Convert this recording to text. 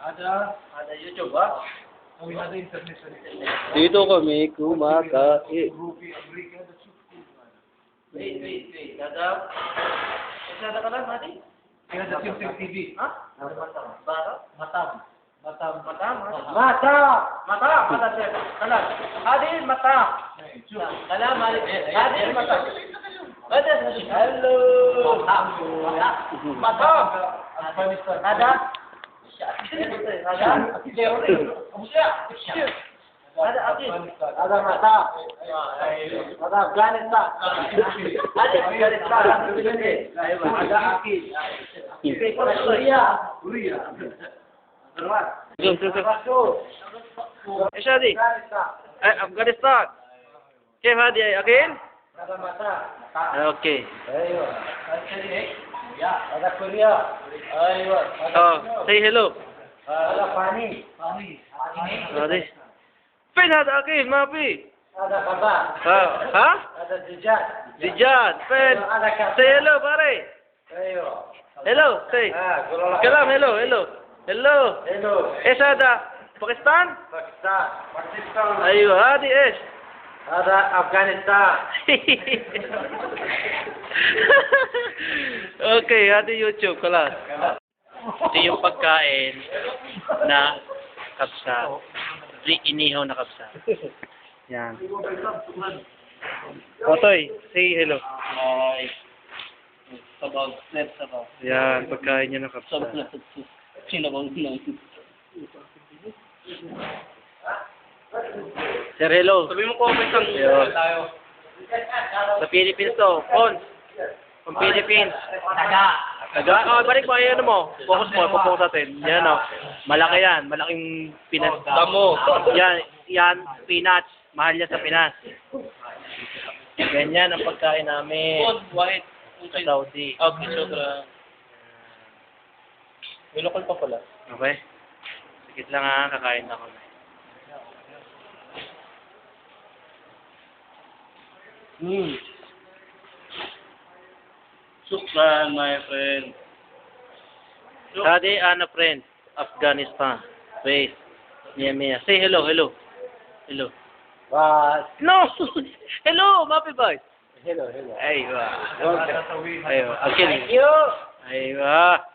Ada YouTube ba? Dito kami kumakain. Wait. Ada? Ada ka lang, Mati? TV. Ha? Matam. Mata, sir. Kalan. Adil, mata. Kalan, mali. Adil, mata. Hello. Mata. Ada? Ada Akil. Ada mata. Ada Afghanistan. Ada Afghanistan. Ada Akil. Korea. ايش هذه؟ افغانستان. كيف هذه يا اخيل؟ Ada mata. اوكي. Ayo. Ada Korea. Ayo. say hello. Ada Pani. هذه فين هذا اخيل؟ ما في. Ada Kabar. ها؟ Ada Dijat. دجاج فين؟ Ada Kabar. say hello باري. Ayo. hello say. كلام hello. Hello. ايش هذا؟ باكستان؟ Pakistan. ايوه هذه ايش؟ Ada Afghanistan. Okay, hadi YouTube, kalas. Ito yung pagkain na kapsa. Inihaw na kapsa. Yan. Otoy, say hello. Ay. Sabaw. Net sabaw. Yan, pagkain niya na kapsa. Sinabaw lang. Sir, hello. Sabi mo comment ang tayo. Sa Philippines to. Pons. From Philippines. Taga, balik mo, ayan mo. Focus mo, focus natin. Yan o. Malaki yan. Malaking Pinas. Damo. Yan, Pinas. Mahal yan sa Pinas. Ganyan ang pagkain namin. White. Sa Saudi. Okay, sobra. May local pa pala. Okay? Sikit lang ha, kakain na kami. Shukran, my friend. Hadi, Ana friend. Afghanistan. Race. Mia. Say hello. Bye. No! Hello, Mapi Boy. Hello. Aywa. Welcome. Aywa. Okay. Thank you. Aywa.